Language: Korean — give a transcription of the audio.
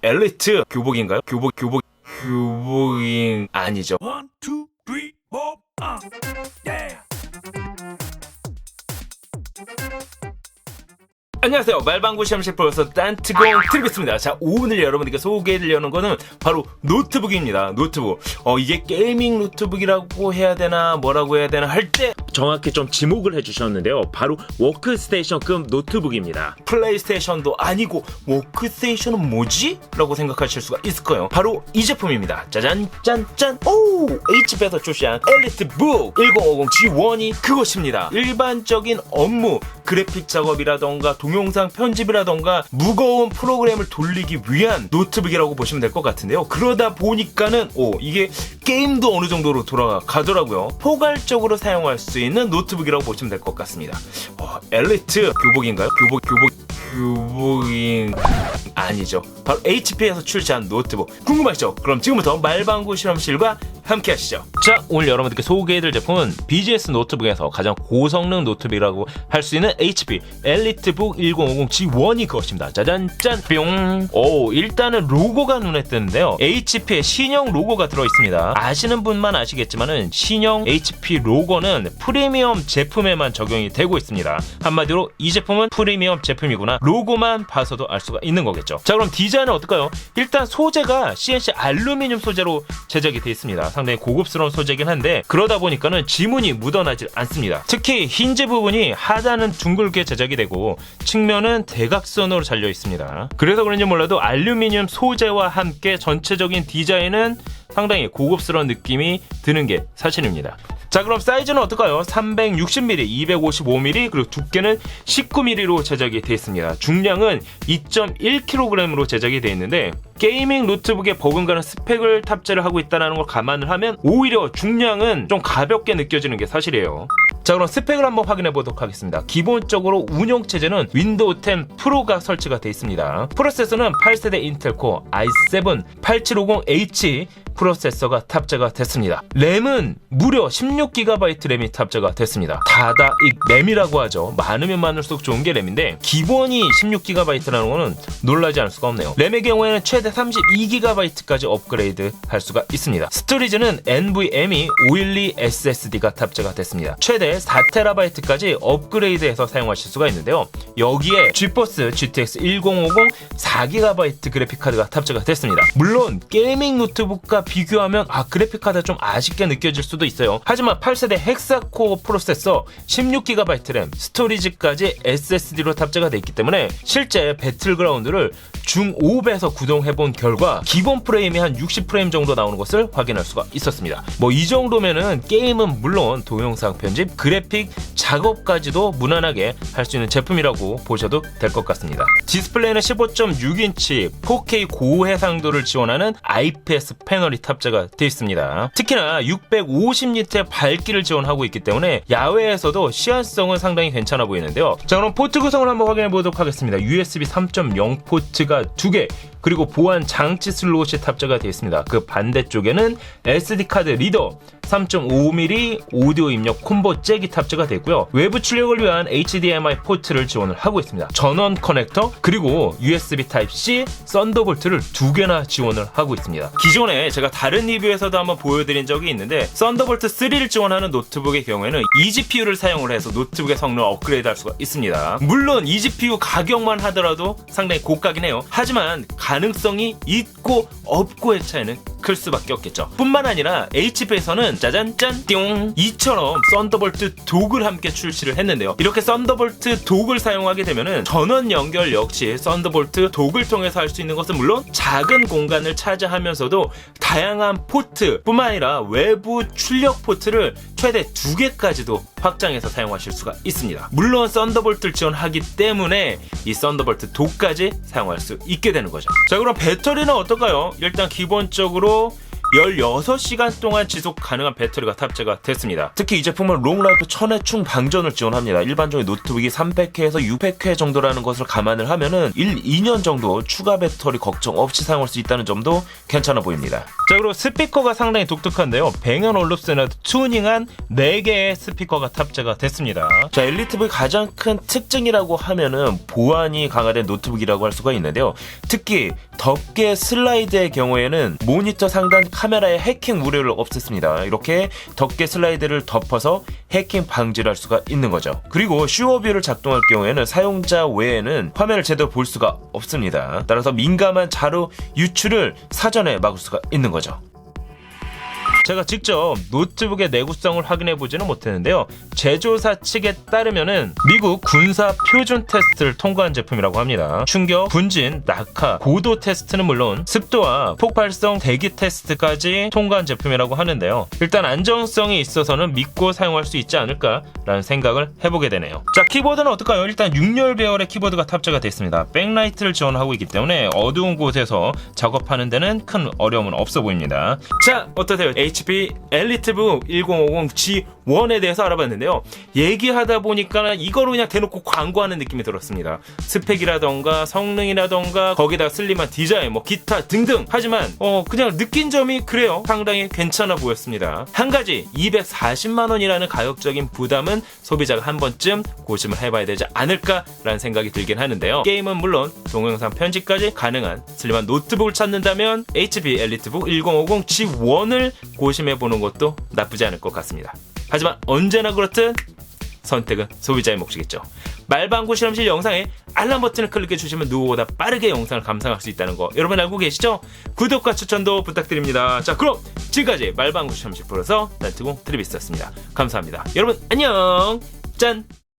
엘리트 교복인가요? 교복인 아니죠. 1, 2, 3, 4, yeah. 안녕하세요. 말방구 시험실 프로서 딴트공 트리비스입니다. 자, 오늘 여러분들께 소개해드리려는 거는 바로 노트북입니다. 노트북. 이게 게이밍 노트북이라고 해야 되나 뭐라고 해야 되나 할 때 정확히 좀 지목을 해주셨는데요. 바로 워크스테이션급 노트북입니다. 플레이스테이션도 아니고 워크스테이션은 뭐지? 라고 생각하실 수가 있을 거예요. 바로 이 제품입니다. 짜잔 짠짠. 오! HP에서 출시한 엘리트북 1050 G1이 그것입니다. 일반적인 업무, 그래픽 작업이라던가 동영상 편집이라던가 무거운 프로그램을 돌리기 위한 노트북이라고 보시면 될 것 같은데요. 그러다 보니까는 이게 게임도 어느 정도로 돌아가더라고요. 포괄적으로 사용할 수 있는 노트북이라고 보시면 될 것 같습니다. 엘리트 교복인가요? 교복인 아니죠. 바로 HP에서 출시한 노트북. 궁금하시죠? 그럼 지금부터 말방구 실험실과 함께 하시죠. 자, 오늘 여러분들께 소개해드릴 제품은 BGS 노트북에서 가장 고성능 노트북이라고 할 수 있는 HP 엘리트북 1050 G1이 그것입니다. 짜잔 짠 뿅. 일단은 로고가 눈에 띄는데요. HP의 신형 로고가 들어있습니다. 아시는 분만 아시겠지만은 신형 HP 로고는 프리미엄 제품에만 적용이 되고 있습니다. 한마디로 이 제품은 프리미엄 제품이구나, 로고만 봐서도 알 수가 있는 거겠죠. 자, 그럼 디자인은 어떨까요? 일단 소재가 CNC 알루미늄 소재로 제작이 되어 있습니다. 상당히 고급스러운 소재긴 한데 그러다 보니까는 지문이 묻어나질 않습니다. 특히 힌지 부분이 하단은 둥글게 제작이 되고 측면은 대각선으로 잘려 있습니다. 그래서 그런지 몰라도 알루미늄 소재와 함께 전체적인 디자인은 상당히 고급스러운 느낌이 드는 게 사실입니다. 자, 그럼 사이즈는 어떨까요? 360mm, 255mm, 그리고 두께는 19mm로 제작이 되어 있습니다. 중량은 2.1kg으로 제작이 되어 있는데 게이밍 노트북에 버금가는 스펙을 탑재를 하고 있다는 걸 감안을 하면 오히려 중량은 좀 가볍게 느껴지는 게 사실이에요. 자, 그럼 스펙을 한번 확인해 보도록 하겠습니다. 기본적으로 운영체제는 윈도우 10 프로가 설치가 되어 있습니다. 프로세서는 8세대 인텔 코어 i7 8750H 프로세서가 탑재가 됐습니다. 램은 무려 16GB 램이 탑재가 됐습니다. 다다익 램이라고 하죠. 많으면 많을수록 좋은 게 램인데 기본이 16GB라는 거는 놀라지 않을 수가 없네요. 램의 경우에는 최대 32GB까지 업그레이드 할 수가 있습니다. 스토리지는 NVMe 512 SSD가 탑재가 됐습니다. 최대 4TB까지 업그레이드해서 사용하실 수가 있는데요. 여기에 GeForce GTX 1050 4GB 그래픽카드가 탑재가 됐습니다. 물론 게이밍 노트북과 비교하면 그래픽카드가 좀 아쉽게 느껴질 수도 있어요. 하지만 8세대 헥사코어 프로세서 16GB 램, 스토리지까지 SSD로 탑재가 되어 있기 때문에 실제 배틀그라운드를 중5배에서 구동해본 결과 기본 프레임이 한 60프레임 정도 나오는 것을 확인할 수가 있었습니다. 이 정도면은 게임은 물론 동영상 편집, 그래픽 작업까지도 무난하게 할 수 있는 제품이라고 보셔도 될 것 같습니다. 디스플레이는 15.6인치 4K 고해상도를 지원하는 IPS 패널이 탑재가 되어 있습니다. 특히나 650니트의 밝기를 지원하고 있기 때문에 야외에서도 시야성은 상당히 괜찮아 보이는데요. 자, 그럼 포트 구성을 한번 확인해 보도록 하겠습니다. USB 3.0 포트가 2개, 그리고 보안 장치 슬롯이 탑재가 되어 있습니다. 그 반대쪽에는 SD카드 리더, 3.5mm 오디오 입력 콤보 잭이 탑재가 되어 있고요. 외부 출력을 위한 HDMI 포트를 지원을 하고 있습니다. 전원 커넥터, 그리고 USB Type-C, 썬더볼트를 2개나 지원을 하고 있습니다. 기존에 제가 다른 리뷰에서도 한번 보여드린 적이 있는데 썬더볼트 3를 지원하는 노트북의 경우에는 eGPU를 사용을 해서 노트북의 성능을 업그레이드 할 수가 있습니다. 물론 eGPU 가격만 하더라도 상당히 고가긴 해요. 하지만 가능성이 있고 없고의 차이는 클 수밖에 없겠죠. 뿐만 아니라 HP에서는 짜잔짠 띵 이처럼 썬더볼트 독을 함께 출시를 했는데요. 이렇게 썬더볼트 독을 사용하게 되면은 전원 연결 역시 썬더볼트 독을 통해서 할 수 있는 것은 물론 작은 공간을 차지하면서도 다양한 포트 뿐만 아니라 외부 출력 포트를 최대 2개까지도 확장해서 사용하실 수가 있습니다. 물론 썬더볼트를 지원하기 때문에 이 썬더볼트 독까지 사용할 수 있게 되는 거죠. 자, 그럼 배터리는 어떨까요? 일단 기본적으로 16시간 동안 지속 가능한 배터리가 탑재가 됐습니다. 특히 이 제품은 롱라이프 1000회충 방전을 지원합니다. 일반적인 노트북이 300회에서 600회 정도라는 것을 감안을 하면은 2년 정도 추가 배터리 걱정 없이 사용할 수 있다는 점도 괜찮아 보입니다. 자, 그리고 스피커가 상당히 독특한데요. 뱅앤 올룹슨에 튜닝한 4개의 스피커가 탑재가 됐습니다. 자, 엘리트북의 가장 큰 특징이라고 하면은 보안이 강화된 노트북이라고 할 수가 있는데요. 특히 덮개 슬라이드의 경우에는 모니터 상단 카메라에 해킹 우려를 없앴습니다. 이렇게 덮개 슬라이드를 덮어서 해킹 방지를 할 수가 있는 거죠. 그리고 슈어뷰를 작동할 경우에는 사용자 외에는 화면을 제대로 볼 수가 없습니다. 따라서 민감한 자료 유출을 사전에 막을 수가 있는 거죠. 제가 직접 노트북의 내구성을 확인해 보지는 못했는데요. 제조사 측에 따르면은 미국 군사 표준 테스트를 통과한 제품이라고 합니다. 충격, 분진, 낙하, 고도 테스트는 물론 습도와 폭발성 대기 테스트까지 통과한 제품이라고 하는데요. 일단 안정성이 있어서는 믿고 사용할 수 있지 않을까라는 생각을 해보게 되네요. 자, 키보드는 어떨까요? 일단 6열 배열의 키보드가 탑재가 되어 있습니다. 백라이트를 지원하고 있기 때문에 어두운 곳에서 작업하는 데는 큰 어려움은 없어 보입니다. 자, 어떠세요? HP 엘리트북 1050G1에 대해서 알아봤는데요. 얘기하다 보니까 이거로 그냥 대놓고 광고하는 느낌이 들었습니다. 스펙이라던가 성능이라던가 거기다 슬림한 디자인, 뭐 기타 등등. 하지만 그냥 느낀 점이 그래요. 상당히 괜찮아 보였습니다. 한 가지 240만원이라는 가격적인 부담은 소비자가 한 번쯤 고심을 해봐야 되지 않을까라는 생각이 들긴 하는데요. 게임은 물론 동영상 편집까지 가능한 슬림한 노트북을 찾는다면 HP 엘리트북 1050G1을 고심해보는 것도 나쁘지 않을 것 같습니다. 하지만 언제나 그렇듯 선택은 소비자의 몫이겠죠. 말방구 실험실 영상에 알람 버튼을 클릭해 주시면 누구보다 빠르게 영상을 감상할 수 있다는 거 여러분 알고 계시죠? 구독과 추천도 부탁드립니다. 자, 그럼 지금까지 말방구 실험실 프로서 란트공 트리비스였습니다. 감사합니다. 여러분 안녕. 짠.